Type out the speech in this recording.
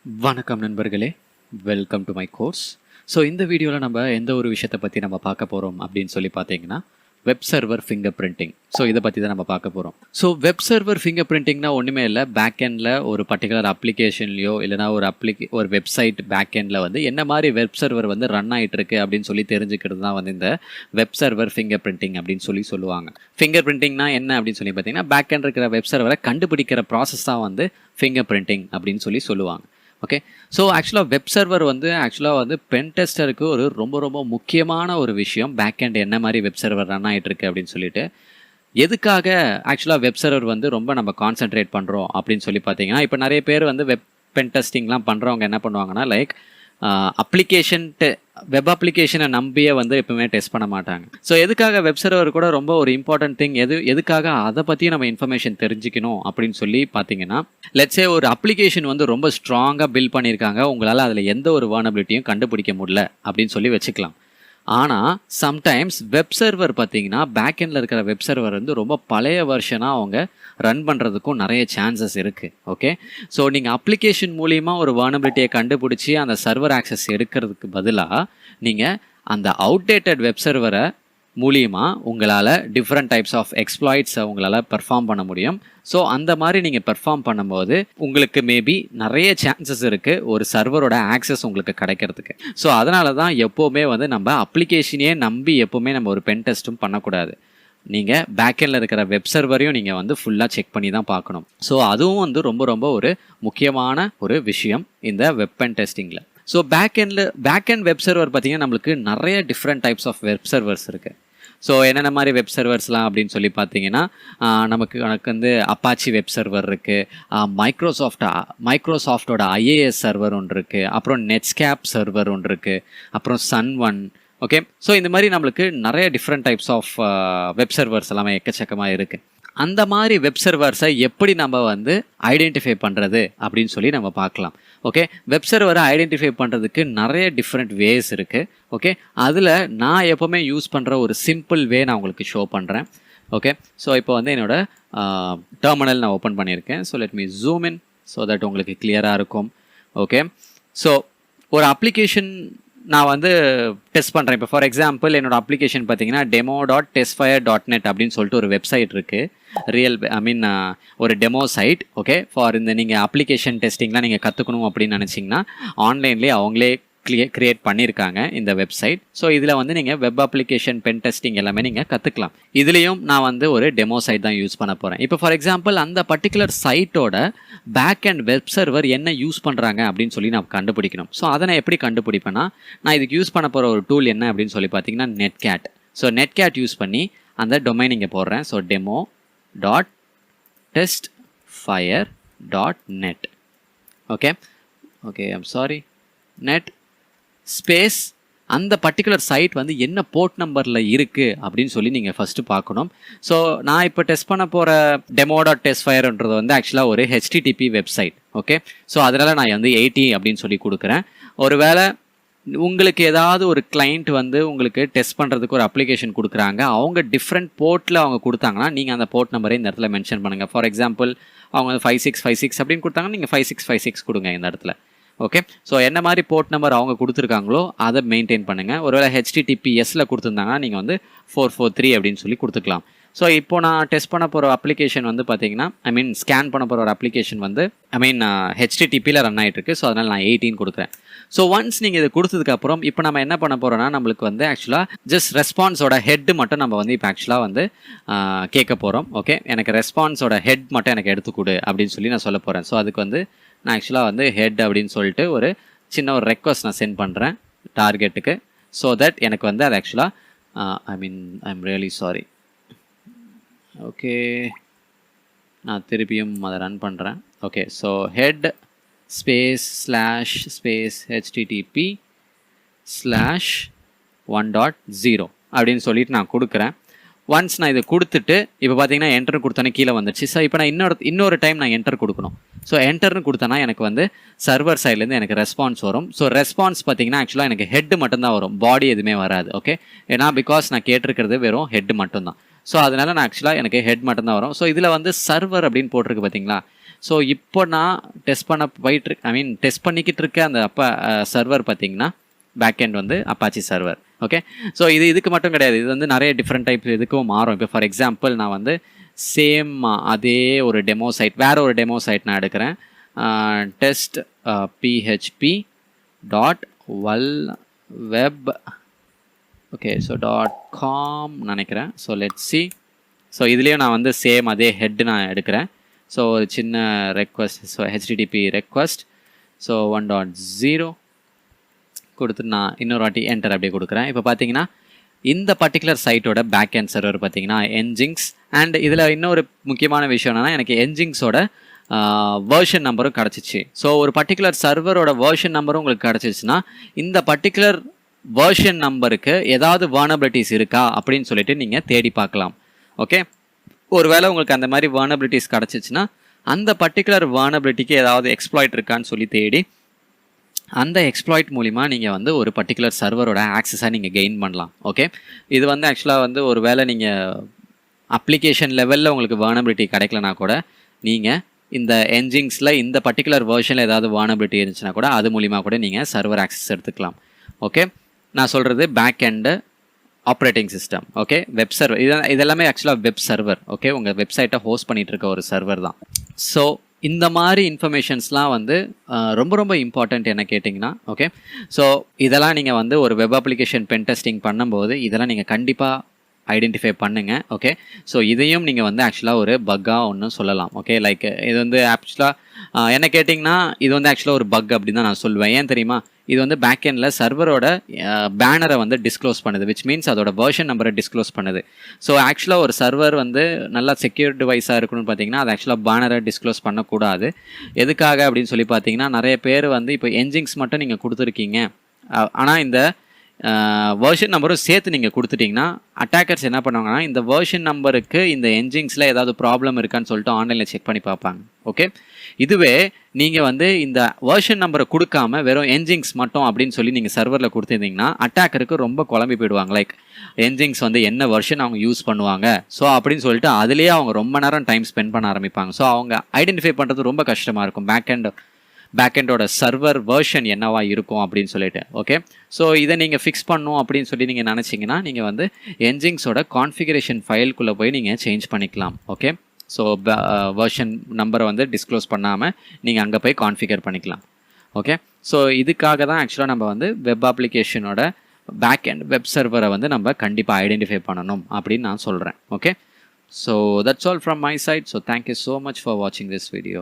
வணக்கம் நண்பர்களே, welcome to my course. So இந்த வீடியோவில் நம்ம எந்த ஒரு விஷயத்தை பற்றி நம்ம பார்க்க போகிறோம் அப்படின்னு சொல்லி பார்த்தீங்கன்னா web server finger printing. So இதை பற்றி தான் நம்ம பார்க்க போகிறோம். ஸோ வெப் சர்வர் ஃபிங்கர் பிரிண்டிங்னா ஒன்றுமே இல்லை, பேக் எண்டில் ஒரு பர்டிகுலர் அப்ளிகேஷன்லையோ இல்லைனா ஒரு வெப்சைட் பேக் எண்டில் வந்து என்ன மாதிரி வெப் சர்வர் வந்து ரன் ஆகிட்டு இருக்கு அப்படின்னு சொல்லி தெரிஞ்சுக்கிறது தான் வந்து இந்த வெப் சர்வர் ஃபிங்கர் பிரிண்டிங் அப்படின்னு சொல்லி சொல்லுவாங்க. ஃபிங்கர் பிரிண்டிங்னா என்ன அப்படின்னு சொல்லி பார்த்தீங்கன்னா பேக் எண்ட் இருக்கிற வெப் சர்வரை கண்டுபிடிக்கிற ப்ராசஸ் தான் வந்து ஃபிங்கர் பிரிண்டிங் அப்படின்னு சொல்லி சொல்லுவாங்க. ஓகே, ஸோ ஆக்சுவலாக வெப் சர்வர் வந்து பென் டெஸ்டருக்கு ஒரு ரொம்ப ரொம்ப முக்கியமான ஒரு விஷயம். பேக் எண்ட் என்ன மாதிரி வெப் சர்வர் ரன் ஆகிட்டு இருக்கு அப்படின்னு சொல்லிட்டு எதுக்காக ஆக்சுவலாக வெப் சர்வர் வந்து ரொம்ப நம்ம கான்சென்ட்ரேட் பண்ணுறோம் அப்படின்னு சொல்லி பார்த்தீங்கன்னா, இப்போ நிறைய பேர் வந்து பென் டெஸ்டிங்லாம் பண்ணுறவங்க என்ன பண்ணுவாங்கன்னா, லைக் வெப் அப்ளிகேஷனை நம்பியே வந்து எப்பவுமே டெஸ்ட் பண்ண மாட்டாங்க. ஸோ எதுக்காக வெப் சர்வர் கூட ரொம்ப ஒரு இம்பார்ட்டன்ட் திங் எதுக்காக அதை பற்றி நம்ம இன்ஃபர்மேஷன் தெரிஞ்சுக்கணும் அப்படின்னு சொல்லி பார்த்தீங்கன்னா, லெட்ஸே ஒரு அப்ளிகேஷன் வந்து ரொம்ப ஸ்ட்ராங்காக பில்ட் பண்ணியிருக்காங்க, உங்களால் அதில் எந்த ஒரு வல்னரபிலிட்டியும் கண்டுபிடிக்க முடியல அப்படின்னு சொல்லி வச்சுக்கலாம். ஆனால் சம்டைம்ஸ் வெப் சர்வர் பார்த்தீங்கன்னா பேக் எண்டில் இருக்கிற வெப் சர்வர் வந்து ரொம்ப பழைய வெர்ஷனாக அவங்க ரன் பண்ணுறதுக்கும் நிறைய சான்சஸ் இருக்குது. ஓகே, ஸோ நீங்கள் அப்ளிகேஷன் மூலிமா ஒரு வல்னரபிலிட்டியை கண்டுபிடிச்சி அந்த சர்வர் ஆக்சஸ் எடுக்கிறதுக்கு பதிலாக நீங்கள் அந்த அவுடேட்டட் வெப் சர்வரை மூலியமாக உங்களால் டிஃப்ரெண்ட் டைப்ஸ் ஆஃப் எக்ஸ்ப்ளாய்ட்ஸை உங்களால் பெர்ஃபார்ம் பண்ண முடியும். ஸோ அந்த மாதிரி நீங்கள் பெர்ஃபார்ம் பண்ணும்போது உங்களுக்கு மேபி நிறைய சான்சஸ் இருக்குது ஒரு சர்வரோட ஆக்சஸ் உங்களுக்கு கிடைக்கிறதுக்கு. ஸோ அதனால தான் எப்போவுமே வந்து நம்ம அப்ளிகேஷனையே நம்பி எப்போவுமே நம்ம ஒரு பென் டெஸ்ட்டும் பண்ணக்கூடாது. நீங்கள் பேக்கெண்டில் இருக்கிற வெப் சர்வரையும் நீங்கள் வந்து ஃபுல்லாக செக் பண்ணி தான் பார்க்கணும். ஸோ அதுவும் வந்து ரொம்ப ரொம்ப ஒரு முக்கியமான ஒரு விஷயம் இந்த வெப் பென் டெஸ்டிங்கில். So back end web server பார்த்தீங்கன்னா நம்மளுக்கு நிறைய different types of web servers இருக்குது. ஸோ என்னென்ன மாதிரி வெப் சர்வர்ஸ்லாம் அப்படின்னு சொல்லி பார்த்தீங்கன்னா, நமக்கு வந்து அப்பாச்சி வெப் சர்வர் இருக்குது, மைக்ரோசாஃப்டோட ஐஏஎஸ் சர்வர் ஒன்று இருக்குது, அப்புறம் நெட்ஸ்கேப் சர்வர் ஒன்று இருக்குது, அப்புறம் சன்1. ஓகே, ஸோ இந்த மாதிரி நம்மளுக்கு நிறைய different types of web servers எல்லாமே எக்கச்சக்கமாக இருக்குது. அந்த மாதிரி வெப் சர்வர்ஸை எப்படி நம்ம வந்து ஐடென்டிஃபை பண்ணுறது அப்படின்னு சொல்லி நம்ம பார்க்கலாம். ஓகே, வெப் சர்வரை ஐடென்டிஃபை பண்ணுறதுக்கு நிறைய டிஃப்ரெண்ட் வேஸ் இருக்குது. ஓகே, அதில் நான் எப்போவுமே யூஸ் பண்ணுற ஒரு சிம்பிள் வே நான் உங்களுக்கு ஷோ பண்ணுறேன். ஓகே, ஸோ இப்போ வந்து என்னோடய டெர்மினல் நான் ஓப்பன் பண்ணியிருக்கேன். So let me zoom in so that உங்களுக்கு கிளியராக இருக்கும். ஓகே, ஸோ ஒரு அப்ளிகேஷன் நான் வந்து டெஸ்ட் பண்ணுறேன். இப்போ ஃபார் எக்ஸாம்பிள் என்னோடய அப்ளிகேஷன் பார்த்தீங்கன்னா demo.testfire.net அப்படின்னு சொல்லிட்டு ஒரு வெப்சைட் இருக்குது. ஒரு டெமோ சைட். ஓகே, ஃபார் இந்த நீங்கள் அப்ளிகேஷன் டெஸ்டிங்லாம் நீங்கள் கற்றுக்கணும் அப்படின்னு நினச்சிங்கன்னா ஆன்லைன்லேயே அவங்களே கிரியேட் பண்ணியிருக்காங்க இந்த வெப்சைட். ஸோ இதில் வந்து நீங்கள் வெப் அப்ளிகேஷன் பென் டெஸ்டிங் எல்லாமே நீங்கள் கற்றுக்கலாம். இதுலேயும் நான் வந்து ஒரு டெமோ சைட் தான் யூஸ் பண்ண போகிறேன். இப்போ ஃபார் எக்ஸாம்பிள் அந்த பர்டிகுலர் சைட்டோட பேக் அண்ட் வெப் சர்வர் என்ன யூஸ் பண்ணுறாங்க அப்படின்னு சொல்லி நான் கண்டுபிடிக்கணும். ஸோ அதை நான் எப்படி கண்டுபிடிப்பேன்னா, நான் இதுக்கு யூஸ் பண்ண போகிற ஒரு டூல் என்ன அப்படின்னு சொல்லி பார்த்தீங்கன்னா நெட்கேட். ஸோ நெட்கேட் யூஸ் பண்ணி அந்த டொமைன் இங்கே போடுறேன். So demo.testfire.net. Okay I'm sorry, net space அந்த பர்டிகுலர் சைட் வந்து என்ன போர்ட் நம்பரில் இருக்குது அப்படின்னு சொல்லி நீங்கள் ஃபஸ்ட்டு பார்க்கணும். ஸோ நான் இப்போ டெஸ்ட் பண்ண போகிற demo.testfire.ன்றது வந்து ஆக்சுவலாக ஒரு HTTP வெப்சைட். ஓகே, ஸோ அதனால் நான் வந்து 80 அப்படின்னு சொல்லி கொடுக்குறேன். ஒருவேளை உங்களுக்கு ஏதாவது ஒரு கிளைண்ட் வந்து உங்களுக்கு டெஸ்ட் பண்ணுறதுக்கு ஒரு அப்ளிகேஷன் கொடுக்குறாங்க, அவங்க டிஃப்ரெண்ட் போர்ட்டில் அவங்க கொடுத்தாங்கன்னா நீங்கள் அந்த போர்ட் நம்பரை இந்த இடத்துல மென்ஷன் பண்ணுங்கள். ஃபார் எக்ஸாம்பிள் அவங்க வந்து 5656 அப்படின்னு கொடுத்தாங்கன்னா நீங்கள் 5656 கொடுங்க இந்த இடத்துல. ஓகே, ஸோ என்ன மாதிரி போர்ட் நம்பர் அவங்க கொடுத்துருக்காங்களோ அதை மெயின்டைன் பண்ணுங்கள். ஒருவேளை HTTPSல கொடுத்துருந்தாங்கன்னா நீங்கள் வந்து 443 அப்படின்னு சொல்லி கொடுத்துக்கலாம். ஸோ இப்போ நான் டெஸ்ட் பண்ண போகிற அப்ளிகேஷன் வந்து பார்த்தீங்கன்னா ஸ்கேன் பண்ண போகிற ஒரு அப்ளிகேஷன் வந்து HTTPயில் ரன் ஆகிட்டு இருக்கு. ஸோ அதனால் நான் 18 கொடுக்குறேன். ஸோ ஒன்ஸ் நீங்கள் இது கொடுத்ததுக்கப்புறம் இப்போ நம்ம என்ன பண்ண போகிறோம்னா, நம்மளுக்கு வந்து ஆக்சுவலாக ஜஸ்ட் ரெஸ்பான்ஸோட ஹெட் மட்டும் நம்ம வந்து இப்போ ஆக்சுவலாக வந்து கேட்க போகிறோம். ஓகே, எனக்கு ரெஸ்பான்ஸோட ஹெட் மட்டும் எனக்கு எடுத்துக்கொடு அப்படின்னு சொல்லி நான் சொல்ல போகிறேன். ஸோ அதுக்கு வந்து நான் ஆக்சுவலாக வந்து ஹெட் அப்படின்னு சொல்லிட்டு ஒரு சின்ன ஒரு ரெக்வஸ்ட் நான் சென்ட் பண்ணுறேன் டார்கெட்டுக்கு. ஸோ தட் எனக்கு வந்து அது ஆக்சுவலாக ஐம் ரியலி சாரி. ஓகே, நான் திருப்பியும் அதை ரன் பண்ணுறேன். ஓகே, ஸோ ஹெட் // HTTP/1.0 அப்படின்னு சொல்லிட்டு நான் கொடுக்குறேன். ஒன்ஸ் நான் இதை கொடுத்துட்டு இப்போ பார்த்தீங்கன்னா என்டர் கொடுத்தோன்னே கீழே வந்துச்சு. ஸோ இப்போ நான் இன்னொரு டைம் நான் என்டர் கொடுக்கணும். ஸோ என்டர்னு கொடுத்தேன்னா எனக்கு வந்து சர்வர் சைட்லேருந்து எனக்கு ரெஸ்பான்ஸ் வரும். ஸோ ரெஸ்பான்ஸ் பார்த்தீங்கன்னா ஆக்சுவலாக எனக்கு ஹெட் மட்டும்தான் வரும், பாடி எதுவுமே வராது. ஓகே, ஏன்னா பிகாஸ் நான் கேட்டிருக்கிறது வெறும் ஹெட் மட்டும்தான். ஸோ அதனால் நான் ஆக்சுவலாக எனக்கு ஹெட் மட்டும்தான் வரும். ஸோ இதில் வந்து சர்வர் அப்படின்னு போட்டிருக்கு பார்த்தீங்களா. ஸோ இப்போ நான் டெஸ்ட் பண்ண டெஸ்ட் பண்ணிக்கிட்டு இருக்க அந்த சர்வர் பார்த்தீங்கன்னா பேக்எண்ட் வந்து அப்பாச்சி சர்வர். ஓகே, ஸோ இதுக்கு மட்டும் கிடையாது, இது வந்து நிறைய டிஃப்ரெண்ட் டைப் இதுக்கும் மாறும். இப்போ ஃபார் எக்ஸாம்பிள் நான் வந்து சேம் அதே ஒரு டெமோ சைட், வேறு ஒரு டெமோ சைட் நான் எடுக்கிறேன். Test php dot web okay, so .com நினைக்கிறேன். So let's see. ஸோ இதுலேயும் நான் வந்து சேம் அதே ஹெட் நான் எடுக்கிறேன். ஸோ ஒரு சின்ன request, so http request, so 1.0 கொடுத்துட்டு நான் இன்னொரு வாட்டி என்டர் அப்படியே கொடுக்குறேன். இப்போ பார்த்தீங்கன்னா இந்த பர்டிகுலர் சைட்டோட பேக் எண்ட் சர்வர் பார்த்தீங்கன்னா என்ஜிங்ஸ். அண்ட் இதில் இன்னொரு முக்கியமான விஷயம் என்னென்னா, எனக்கு என்ஜிங்ஸோட வேர்ஷன் நம்பரும் கிடச்சிச்சு. ஸோ ஒரு பர்டிகுலர் சர்வரோட வேர்ஷன் நம்பரும் உங்களுக்கு கிடச்சிச்சுன்னா இந்த பர்டிகுலர் வேர்ஷன் நம்பருக்கு ஏதாவது வர்னபிலிட்டிஸ் இருக்கா அப்படின்னு சொல்லிட்டு நீங்கள் தேடி பார்க்கலாம். ஓகே, ஒருவேளை உங்களுக்கு அந்த மாதிரி வர்னபிலிட்டிஸ் கிடச்சிச்சின்னா அந்த பர்டிகுலர் வர்னபிலிட்டிக்கு ஏதாவது எக்ஸ்ப்ளாய்ட் இருக்கான்னு சொல்லி தேடி அந்த எக்ஸ்ப்ளாய்ட் மூலிமா நீங்கள் வந்து ஒரு பர்டிகுலர் சர்வரோட ஆக்சஸாக நீங்கள் கெயின் பண்ணலாம். ஓகே, இது வந்து ஆக்சுவலாக வந்து ஒரு வேளை நீங்கள் அப்ளிகேஷன் லெவலில் உங்களுக்கு வர்னபிலிட்டி கிடைக்கலனா கூட நீங்கள் இந்த என்ஜிங்ஸில் இந்த பர்டிகுலர் வேர்ஷனில் ஏதாவது வர்னபிலிட்டி இருந்துச்சுன்னா கூட அது மூலிமா கூட நீங்கள் சர்வர் ஆக்சஸ் எடுத்துக்கலாம். ஓகே, நான் சொல்கிறது back end operating system. Okay, web server இதெல்லாமே ஆக்சுவலாக வெப் சர்வர். ஓகே, உங்கள் வெப்சைட்டை ஹோஸ்ட் பண்ணிகிட்டு இருக்க ஒரு சர்வர் தான். ஸோ இந்த மாதிரி இன்ஃபர்மேஷன்ஸ்லாம் வந்து ரொம்ப ரொம்ப இம்பார்ட்டண்ட் என்ன கேட்டிங்கன்னா. ஓகே, ஸோ இதெல்லாம் நீங்கள் வந்து ஒரு வெப் அப்ளிகேஷன் பென் டெஸ்டிங் பண்ணும்போது இதெல்லாம் நீங்கள் கண்டிப்பாக ஐடென்டிஃபை பண்ணுங்கள். ஓகே, ஸோ இதையும் நீங்கள் வந்து ஆக்சுவலாக ஒரு பக்காக ஒன்று சொல்லலாம். ஓகே, லைக் இது வந்து ஆக்சுவலாக என்ன கேட்டிங்கன்னா இது வந்து ஆக்சுவலாக ஒரு பக் அப்படின்னு தான் நான் சொல்லுவேன். ஏன் தெரியுமா, இது வந்து பேக் எண்டில் சர்வரோட பேனரை வந்து டிஸ்க்ளோஸ் பண்ணுது, விச் மீன்ஸ் அதோட வேர்ஷன் நம்பரை டிஸ்க்ளோஸ் பண்ணுது. ஸோ ஆக்சுவலாக ஒரு சர்வர் வந்து நல்லா செக்யூர் டிவைஸாக இருக்கணும்னு பார்த்தீங்கன்னா அது ஆக்சுவலாக பேனரை டிஸ்க்ளோஸ் பண்ணக்கூடாது. எதுக்காக அப்படின்னு சொல்லி பார்த்தீங்கன்னா, நிறைய பேர் வந்து இப்போ என்ஜிங்ஸ் மட்டும் நீங்கள் கொடுத்துருக்கீங்க, ஆனால் இந்த வேர்ஷன் நம்பரும் சேர்த்து நீங்கள் கொடுத்துட்டிங்கன்னா அட்டாக்கர்ஸ் என்ன பண்ணுவாங்கன்னா இந்த வேர்ஷன் நம்பருக்கு இந்த என்ஜிங்ஸில் ஏதாவது ப்ராப்ளம் இருக்கான்னு சொல்லிட்டு ஆன்லைனில் செக் பண்ணி பார்ப்பாங்க. ஓகே, இதுவே நீங்கள் வந்து இந்த வேர்ஷன் நம்பரை கொடுக்காம வெறும் என்ஜிங்ஸ் மட்டும் அப்படின்னு சொல்லி நீங்கள் சர்வரில் கொடுத்துருந்தீங்கன்னா அட்டாக்கருக்கு ரொம்ப குழம்பி போயிடுவாங்க. லைக் என்ஜிங்ஸ் வந்து என்ன வெர்ஷன் அவங்க யூஸ் பண்ணுவாங்க, ஸோ அப்படின்னு சொல்லிட்டு அதுலேயே அவங்க ரொம்ப நேரம் டைம் ஸ்பெண்ட் பண்ண ஆரம்பிப்பாங்க. ஸோ அவங்க ஐடென்டிஃபை பண்ணுறது ரொம்ப கஷ்டமாக இருக்கும், பேக்கெண்டோட சர்வர் வேர்ஷன் என்னவா இருக்கும் அப்படின்னு சொல்லிட்டு. ஓகே, ஸோ இதை நீங்கள் ஃபிக்ஸ் பண்ணணும் அப்படின்னு சொல்லி நீங்கள் நினச்சிங்கன்னா நீங்கள் வந்து என்ஜிங்ஸோட கான்ஃபிகரேஷன் ஃபைலுக்குள்ளே போய் நீங்கள் சேஞ்ச் பண்ணிக்கலாம். ஓகே, ஸோ வேர்ஷன் நம்பரை வந்து டிஸ்க்ளோஸ் பண்ணாமல் நீங்கள் அங்கே போய் கான்ஃபிகர் பண்ணிக்கலாம். ஓகே, ஸோ இதுக்காக தான் ஆக்சுவலாக நம்ம வந்து வெப் அப்ளிகேஷனோட பேக் அண்ட் வெப் சர்வரை வந்து நம்ம கண்டிப்பாக ஐடென்டிஃபை பண்ணணும் அப்படின்னு நான் சொல்கிறேன். Okay, so that's all from my side. So thank you so much for வாட்சிங் திஸ் வீடியோ.